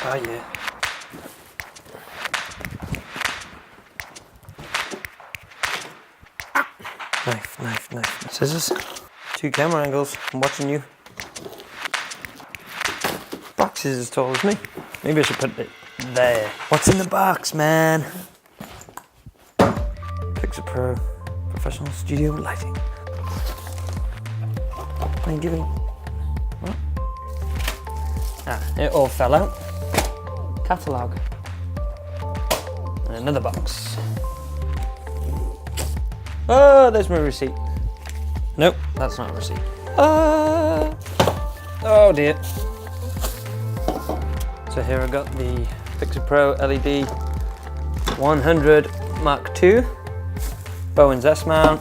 Oh yeah. Knife. Scissors. 2 camera angles. I'm watching you. Box is as tall as me. Maybe I should put it there. What's in the box, man? Pixapro professional studio lighting. I'm giving. What? Ah, it all fell out. Catalogue. And another box. Oh, there's my receipt. Nope, that's not a receipt. Oh dear. So here I got the Pixapro LED 100 Mark II, Bowen's S-mount,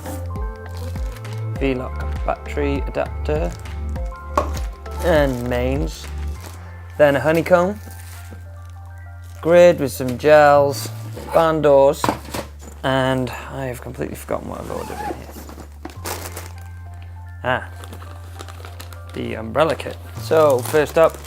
V-lock battery adapter, and mains. Then a honeycomb, grid with some gels, barn doors, and I have completely forgotten what I've ordered in here. Ah, the umbrella kit. So first up,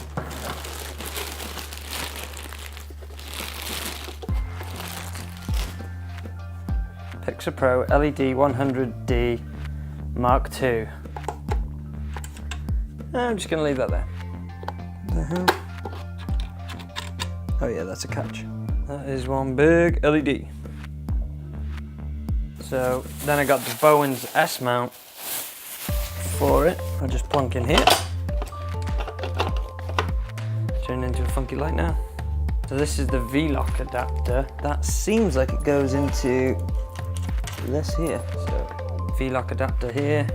Pixapro LED 100D Mark II. I'm just going to leave that there. What the hell? Oh yeah, that's a catch. That is one big LED. So then I got the Bowen's S mount for it. I'll just plunk in here. Turn into a funky light now. So this is the V-lock adapter. That seems like it goes into this here. So V-lock adapter here,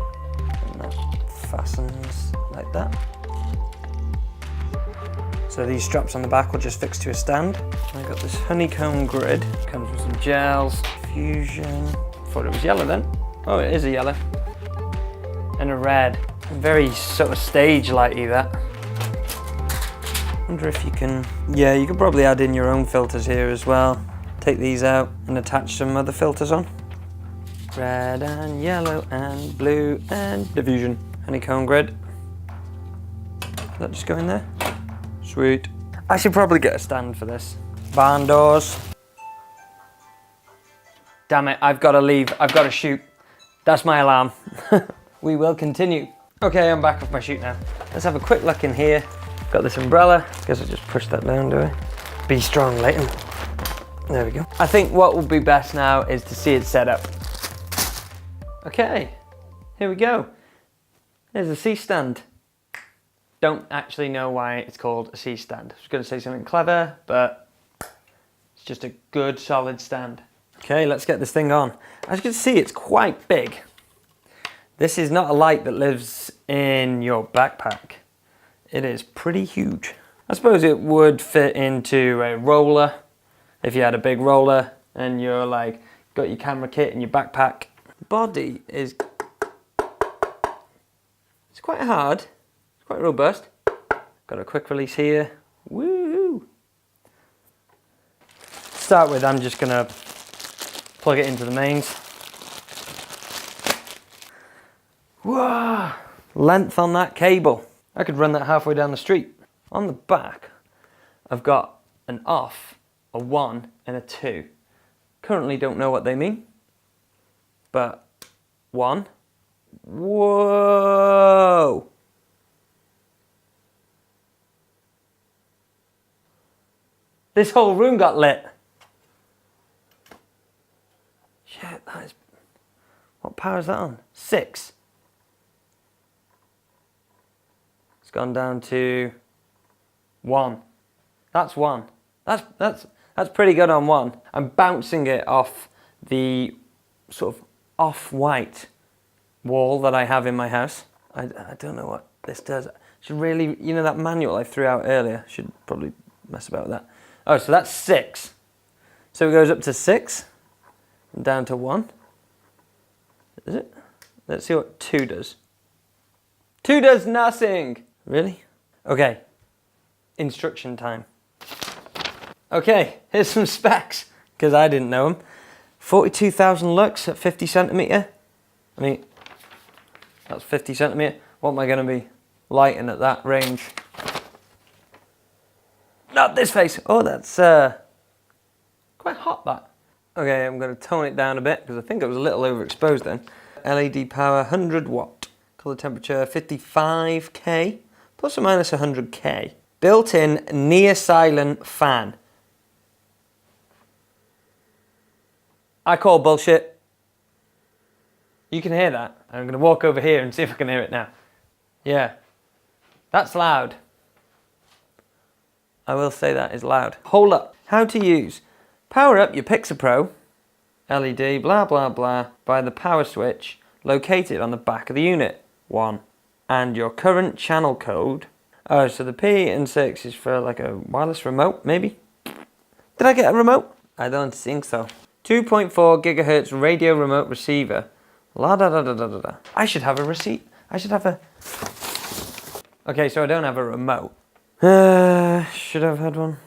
and that fastens like that. So these straps on the back will just fix to a stand. I got this honeycomb grid. Comes with some gels, fusion. Thought it was yellow then. Oh, it is a yellow. And a red. Very sort of stage lighty that. Wonder if you can, yeah, you could probably add in your own filters here as well. Take these out and attach some other filters on. Red and yellow and blue and diffusion. Honeycomb grid. Does that just go in there? Sweet. I should probably get a stand for this. Barn doors. Damn it, I've got to leave. I've got to shoot. That's my alarm. We will continue. Okay, I'm back off my shoot now. Let's have a quick look in here. Got this umbrella. Guess I just push that down, do I? Be strong, Leighton. There we go. I think what will be best now is to see it set up. Okay, here we go. There's a C-stand. Don't actually know why it's called a C-stand. I was going to say something clever, but it's just a good solid stand. Okay, let's get this thing on. As you can see, it's quite big. This is not a light that lives in your backpack. It is pretty huge. I suppose it would fit into a roller if you had a big roller and you're like, got your camera kit in your backpack. The body is, it's quite hard. It's quite robust. Got a quick release here. Woo! To start with, I'm just gonna plug it into the mains. Whoa! Length on that cable. I could run that halfway down the street. On the back, I've got an off, a 1 and a 2. Currently don't know what they mean, but 1. Whoa! This whole room got lit. Shit, that is... What power is that on? 6. It's gone down to 1. That's 1. That's pretty good on 1. I'm bouncing it off the sort of off-white wall that I have in my house. I don't know what this does. Should really, you know that manual I threw out earlier? Should probably mess about with that. Oh, so that's 6. So it goes up to 6 and down to 1. Is it? Let's see what 2 does. 2 does nothing. Really? Okay. Instruction time. Okay, here's some specs, because I didn't know them. 42,000 lux at 50 centimeter. I mean, that's 50 centimeter. What am I going to be lighting at that range? Not this face. Oh, that's quite hot, that. Okay, I'm going to tone it down a bit because I think it was a little overexposed then. LED power, 100 watt. Color temperature, 55K, plus or minus 100K. Built-in near silent fan. I call bullshit. You can hear that. I'm going to walk over here and see if I can hear it now. Yeah, that's loud. I will say that is loud. Hold up. How to use. Power up your Pixapro LED, blah, blah, blah, by the power switch located on the back of the unit. 1. And your current channel code. Oh, so the P and 6 is for like a wireless remote, maybe? Did I get a remote? I don't think so. 2.4 gigahertz radio remote receiver. La da da da da da da. I should have a receipt. I should have a... Okay, so I don't have a remote. Should have had one.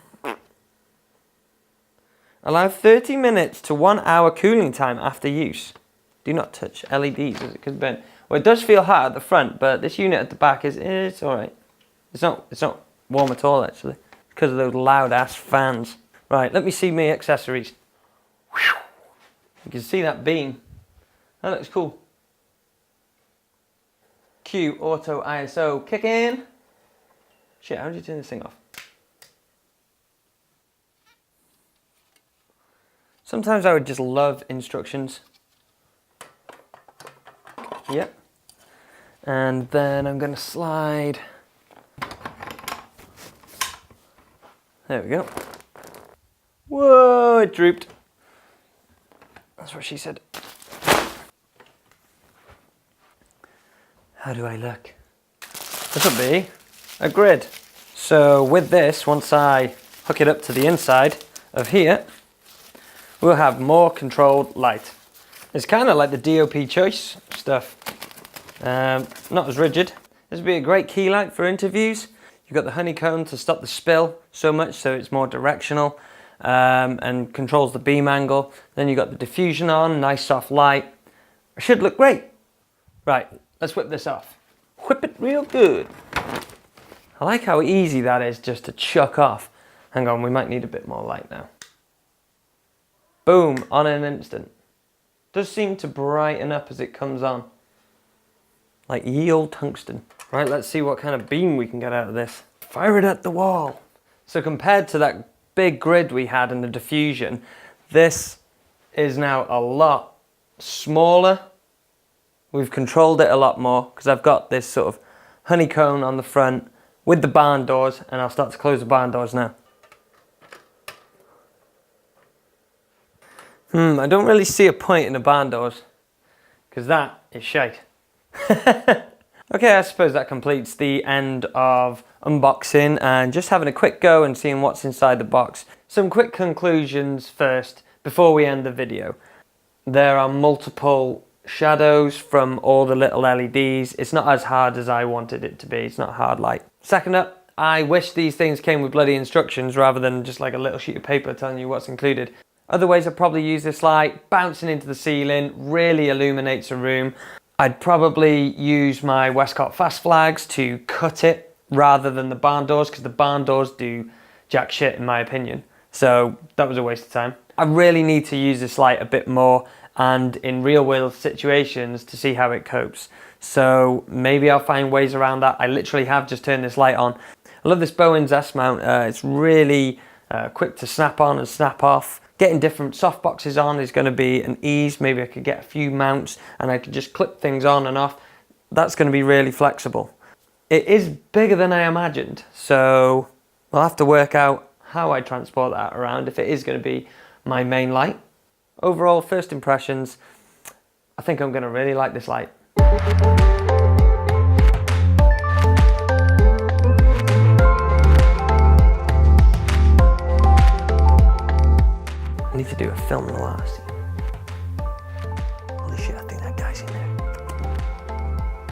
Allow 30 minutes to 1 hour cooling time after use. Do not touch LEDs as it could burn. Well, it does feel hot at the front, but this unit at the back it's alright. It's not warm at all actually. Because of those loud ass fans. Right, let me see my accessories. Whew. You can see that beam. That looks cool. Q auto ISO kick in. Shit, how do you turn this thing off? Sometimes I would just love instructions. Yep. And then I'm going to slide. There we go. Whoa, it drooped. That's what she said. How do I look? This will be a grid. So with this, once I hook it up to the inside of here, we'll have more controlled light. It's kind of like the DOP choice stuff. Not as rigid. This would be a great key light for interviews. You've got the honeycomb to stop the spill so much so it's more directional and controls the beam angle. Then you've got the diffusion on, nice soft light. It should look great. Right, let's whip this off. Whip it real good. I like how easy that is just to chuck off. Hang on, we might need a bit more light now. Boom, on an instant. Does seem to brighten up as it comes on. Like ye old tungsten. Right, let's see what kind of beam we can get out of this. Fire it at the wall. So compared to that big grid we had in the diffusion, this is now a lot smaller. We've controlled it a lot more because I've got this sort of honeycomb on the front with the barn doors, and I'll start to close the barn doors now. I don't really see a point in the barn doors because that is shite. Okay, I suppose that completes the end of unboxing and just having a quick go and seeing what's inside the box. Some quick conclusions first before we end the video. There are multiple shadows from all the little LEDs. It's not as hard as I wanted it to be. It's not hard light. Second up, I wish these things came with bloody instructions rather than just like a little sheet of paper telling you what's included. Other ways I'd probably use this light, bouncing into the ceiling, really illuminates a room. I'd probably use my Westcott fast flags to cut it rather than the barn doors, because the barn doors do jack shit in my opinion. So that was a waste of time. I really need to use this light a bit more and in real world situations to see how it copes. So maybe I'll find ways around that. I literally have just turned this light on. I love this Bowens S-mount. It's really quick to snap on and snap off. Getting different softboxes on is going to be an ease. Maybe I could get a few mounts and I could just clip things on and off. That's going to be really flexible. It is bigger than I imagined, so I'll have to work out how I transport that around if it is going to be my main light. Overall, first impressions, I think I'm going to really like this light. I need to do a film noir.